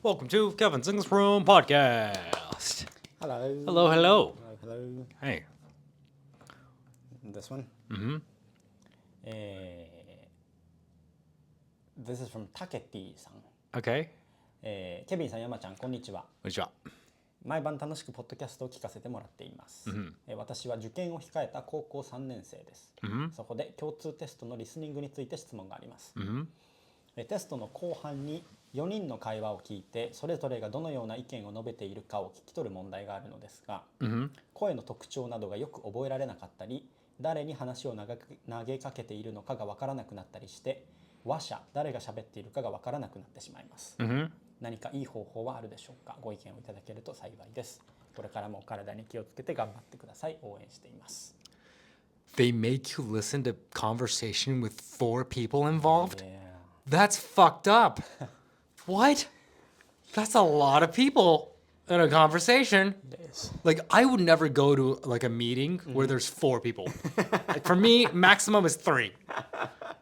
Welcome to Kevin's English Room Podcast. Hello. Hello, hello. Hello. Hey. This one? Mm-hmm. This is from タケティさん。Okay. ケビンさん、山ちゃん、こんにちは。こんにちは。毎晩楽しくポッドキャストを聞かせてもらっています。私は受験を控えた高校3年生です。そこで共通テストのリスニングについて質問があります。テストの後半に4人の会話を聞いてそれぞれがどのような意見を述べているかを聞き取る問題があるのですが、声の特徴などがよく覚えられなかったり、誰に話を投げかけているのかが分からなくなったりして、話者、誰が喋っているかが分からなくなってしまいます。何かいい方法はあるでしょうか。ご意見をいただけると幸いです。これからもお体に気をつけて頑張ってください。応援しています。They make you listen to conversation with 4 people involved? Yeah. That's fucked up. What? That's a lot of people in a conversation. It is. Like, I would never go to like a meeting where there's 4 people. Like, for me, maximum is 3.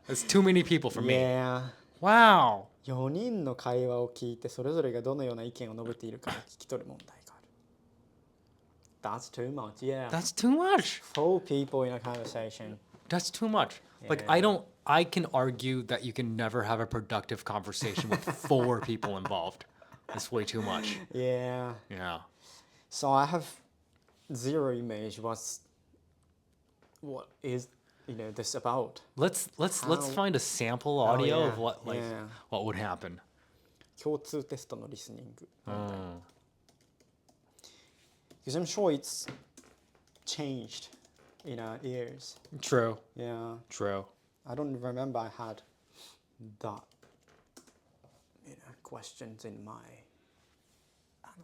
That's too many people for me. Yeah. Wow. 4人の会話を聞いてそれぞれがどのような意見を述べているかを聞き取る問題がある。That's too much. Yeah. That's too much. 4 people in a conversation. That's too much. Like, Yeah. I can argue that you can never have a productive conversation with 4 people involved. It's way too much. Yeah. Yeah. So I have zero image what is this about. Let's find a sample audio of what what would happen. 共通テストのリスニング。Because I'm sure it's changed in our ears. True. Yeah. True. I don't remember I had that questions in my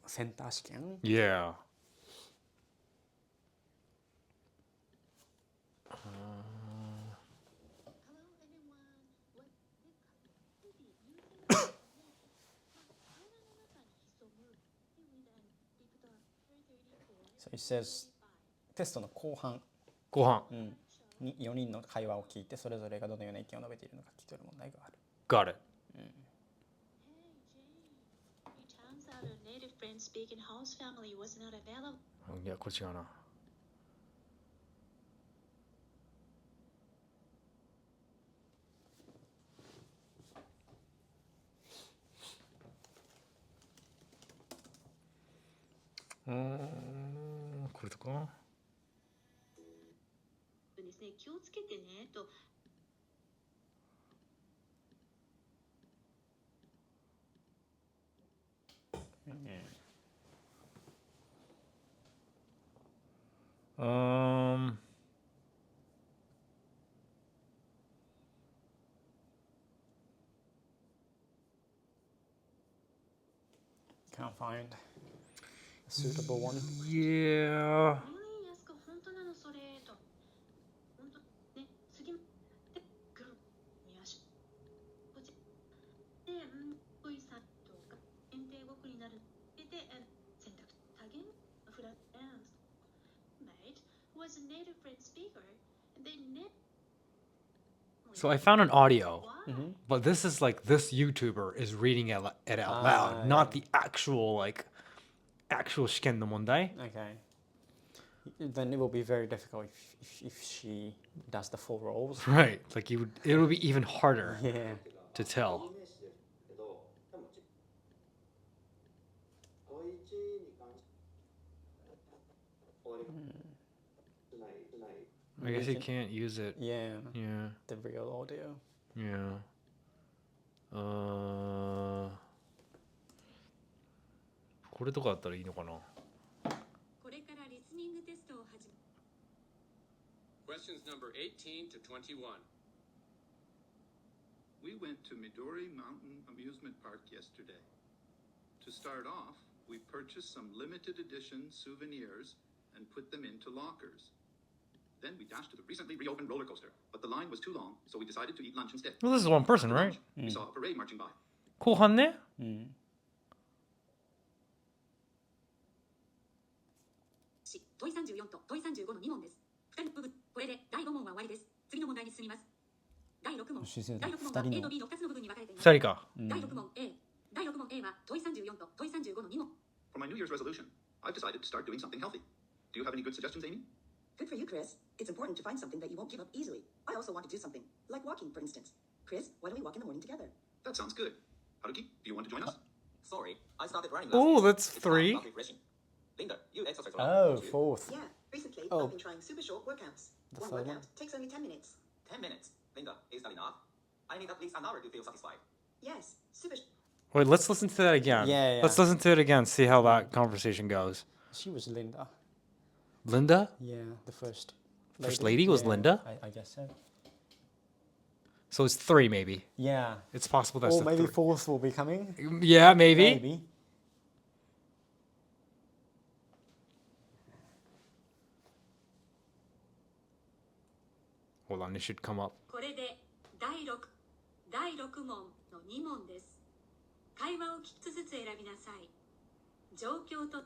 センター試験。Yeah. So it says テストの後半ご飯。に4人の会話を聞いてそれぞれがどのような意見を述べているのか聞き取る問題がある。Got it. Turns out a native French-speaking host family was not available. いや、これ違うな。これとか。ですね、気をつけてねと。Can't find a suitable one. Yeah. 安く本当なのそれと。本当ね、次でグルに足。こっちでこいさんとか限定語になるで選択多言フランス mate was a native French speaker and they never. So I found an audio, but this is like this YouTuber is reading it out loud, not the actual actual 試験の問題. Okay. Then it will be very difficult if she does the full roles. Right. Like it would be even harder Yeah. to tell. I guess you can't use it. Yeah. Yeah. The real audio. Yeah. これとかだったらいいのかな。これからリスニングテストを始め。Questions number 18 to 21. We went to Midori Mountain Amusement Park yesterday. To start off, we purchased some limited edition souvenirs and put them into lockers. Then we dashed to the recently reopened roller coaster, but the line was too long, so we decided to eat lunch instead. Well, this is one person, After right? lunch, we saw a parade marching by. 後半ね。問い34と問い35の2問です。2人部分。これで第5問は終わりです。次の問題に進みます。第6問。第6問は A と B の2つの部分に分かれています。2人か。第6問 A。第6問 A A は問い34と問い35の2問。 For my New Year's resolution, I've decided to start doing something healthy. Do you have any good suggestions, Amy? Good for you, Chris. It's important to find something that you won't give up easily. I also want to do something, like walking, for instance. Chris, why don't we walk in the morning together? That sounds good. Haruki, do you want to join us? Sorry, I started running last Oh, year. that's It's three. not refreshing. Linda, you exercise a lot. Oh, don't you? fourth. Yeah, recently Oh. I've been trying super short workouts. The One third workout one? takes only 10 minutes. 10 minutes. Linda, is that enough? I need at least an hour to feel satisfied. Yes, super. Wait, let's listen to that again. Yeah, yeah. Let's listen to it again, see how that conversation goes. She was Linda. Linda? Yeah, the first. First lady was Yeah, Linda? I guess so. So it's 3 maybe. Yeah. It's possible that's Or the maybe three. fourth will be coming. Yeah, maybe. Maybe. Hold on, it should come up. これで第6問の2問です。会話を3つずつ選びなさい。状況と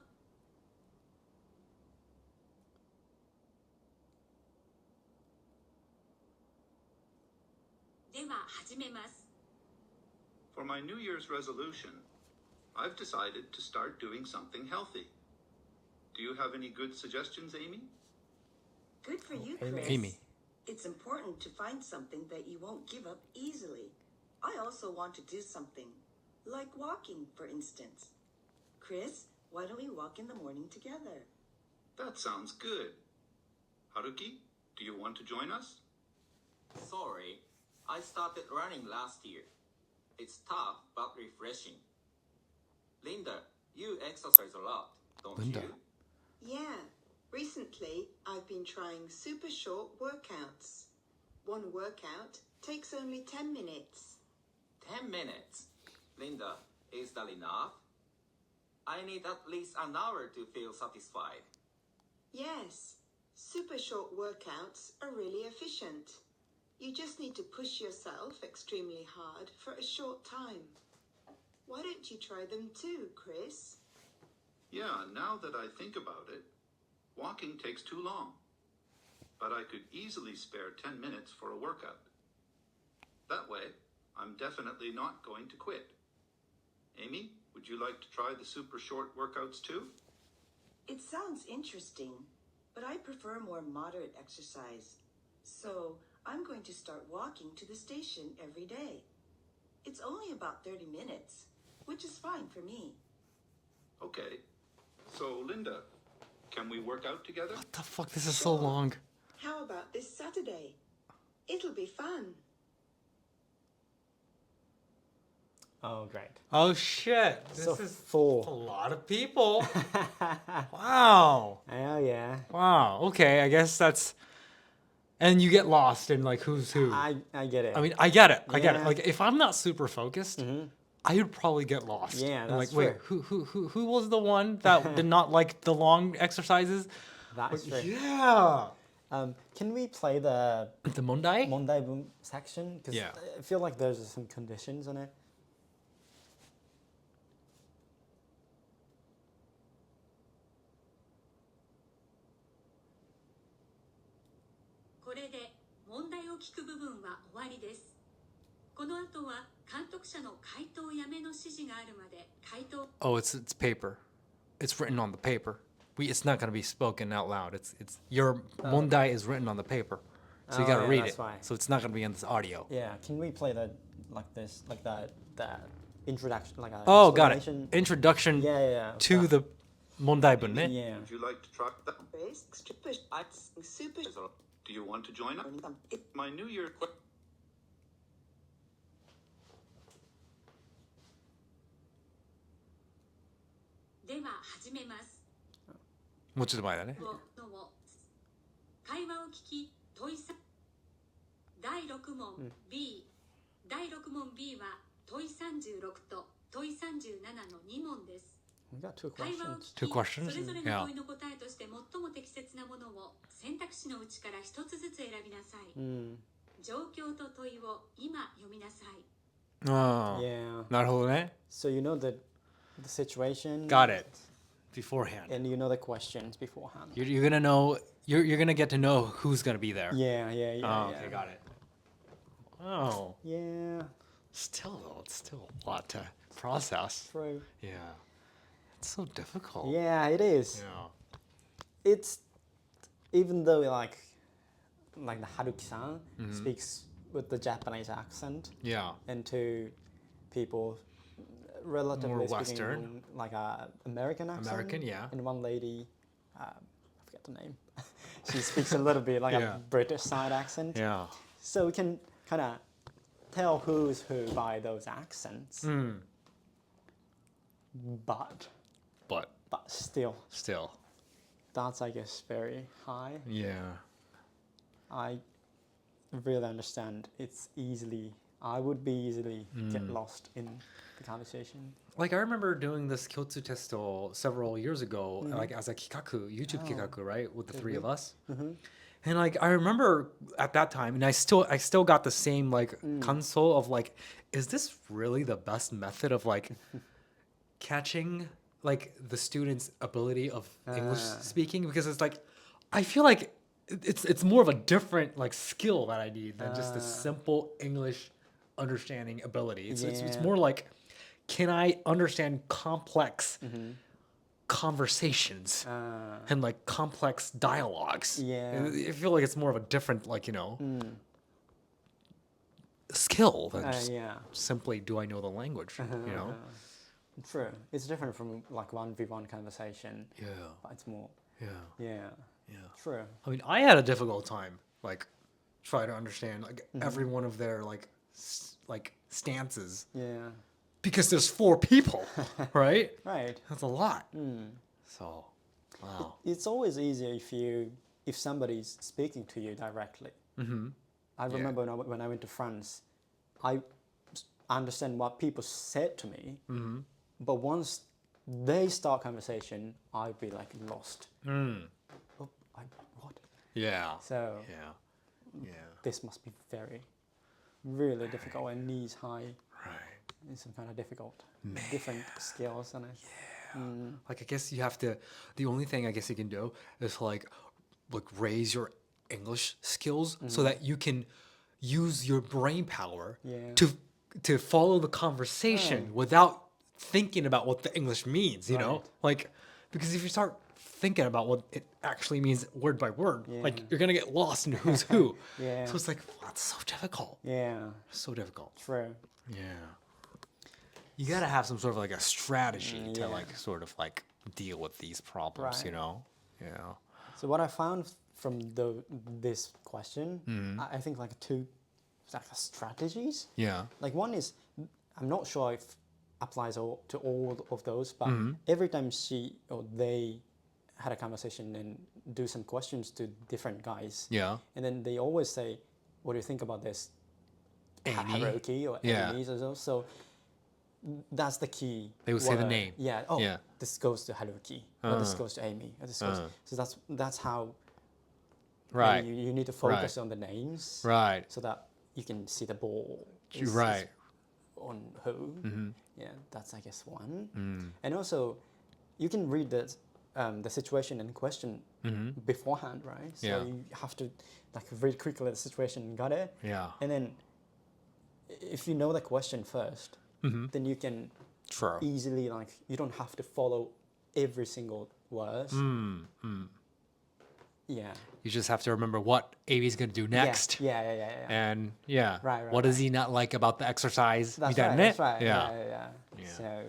では始めます。 For my New Year's resolution, I've decided to start doing something healthy. Do you have any good suggestions, Amy? Good for you, Amy. Chris. Amy. It's important to find something that you won't give up easily. I also want to do something, like walking, for instance. Chris, why don't we walk in the morning together? That sounds good. Haruki, do you want to join us? Sorry, I started running last year. It's tough but refreshing. Linda, you exercise a lot, don't Linda. you? Yeah, recently I've been trying super short workouts. One workout takes only 10 minutes. 10 minutes. Linda, is that enough? I need at least an hour to feel satisfied. Yes, super short workouts are really efficient. You just need to push yourself extremely hard for a short time. Why don't you try them too, Chris? Yeah, now that I think about it, walking takes too long. But I could easily spare 10 minutes for a workout. That way, I'm definitely not going to quit. Amy, would you like to try the super short workouts too? It sounds interesting, but I prefer more moderate exercise. So I'm going to start walking to the station every day. It's only about 30 minutes, which is fine for me. Okay. So, Linda, can we work out together? What the fuck? This is so long. How about this Saturday? It'll be fun. Oh, great. Oh shit. This So is a four. lot of people. Wow. Oh, yeah. Wow. Okay, I guess that's. And you get lost in like who's who. I get it. I mean, I get it. I get it. Yeah. Like if I'm not super focused, I would probably get lost. Yeah, And, like, that's wait, who was the one that did not like the long exercises? That's true. Yeah. Can we play the The Mondai? Mondai Boom section? Because Yeah. I feel like there's some conditions on it.「これで問題を聞く部分は終わりです。この後は監督者の回答やめの指示があるまで回答 Oh, it's paper. It's written on the paper. It's not gonna be spoken out loud. It's your Mondai is written on the paper, so you Oh, gotta yeah, read that's it. why. So it's not gonna be in this audio. Yeah. Can we play the like this, like that introduction, like a Oh, got it. explanation? Introduction Yeah, yeah. to the Mondai bun, ne? Yeah. Would you like to try that? Chris, super Do you want to join us? My New Year. では始めます。もうちょっと前だね。のを会話を聞き問いさ第6問 B 第6問 B は問い36と問い37の2問です。 We got two 会話を questions. 聞 Two questions? きそれぞれ Yeah. の問いの答えとして最も適切なものを選択肢のうちから一つずつ選びなさい。 Mm. 状況と問いを今読みなさい。 Oh. Yeah. なるほどね。 So you know the situation. Got it. Beforehand. And you know the questions beforehand. You're gonna know. You're gonna get to know who's gonna be there. Yeah, yeah, yeah. Oh, yeah. okay, got it. Oh. Yeah. Still though, it's still a lot to process. True. Yeah. It's so difficult. Yeah, it is. Yeah. It's even though like the Haruki-san speaks with the Japanese accent, Yeah. and to people relatively More speaking Western. like a American accent. American, yeah. And one lady, I forget the name. She speaks a little bit like Yeah. a British side accent. Yeah. So we can kind of tell who's who by those accents. But still, that's I guess very high. Yeah. I really understand. I would be easily get lost in the conversation. Like I remember doing this Kyotsu test several years ago, like as a kikaku, YouTube kikaku, right, with the three of us. And like I remember at that time, and I still got the same like console of like, is this really the best method of like catching like the student's ability of English speaking? Because it's like, I feel like it's more of a different like skill that I need than just a simple English understanding ability. It's more like, can I understand complex conversations and like complex dialogues? Yeah. I feel like it's more of a different like skill than just simply do I know the language? You know? True. It's different from like 1v1 conversation. Yeah. But it's more. Yeah. Yeah. Yeah. True. I mean, I had a difficult time like trying to understand like every one of their like stances. Yeah. Because there's 4 people, right? Right. That's a lot. So, wow. It's always easier if somebody's speaking to you directly. I remember when I went to France, I understand what people said to me, but once they start conversation, I'd be like lost. Oh, what? Yeah. So Yeah. this must be really difficult and needs high. Right. It's some kind of different skills on it. Yeah. Like I guess you have to. The only thing I guess you can do is like raise your English skills so that you can use your brain power to follow the conversation without thinking about what the English means. You know, like because if you start thinking about what it actually means word by word, like you're gonna get lost in who's who. So it's like that's so difficult. Yeah. So difficult. True. Yeah. You gotta have some sort of like a strategy to like sort of like deal with these problems, you know? Yeah. So what I found from this question, I think like 2 like strategies. Yeah. Like one is, I'm not sure if applies to all of those, but every time she or they had a conversation and do some questions to different guys. Yeah. And then they always say, what do you think about this? Haruki or Amy's or so. So that's the key. They would say the name. Yeah. Oh, this goes to Haruki. Or this goes to Amy. Or this goes. So that's how. Right. You need to focus on the names. Right. So that you can see the ball. Is On who. Yeah, that's I guess one. And also, you can read the situation in question beforehand, right? So you have to like read quickly the situation, got it? Yeah. And then if you know the question first, then you can easily like you don't have to follow every single word. Yeah. You just have to remember what Amy's gonna do next. Yeah. And Right, what does he not like about the exercise? That's right. Yeah. So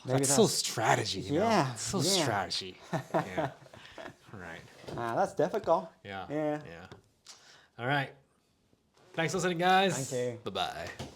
That's so strategy, you know? Yeah, It's so yeah. strategy. Yeah. Right. That's difficult. Yeah. Yeah. All right. Thanks for listening, guys. Thank you. Bye-bye.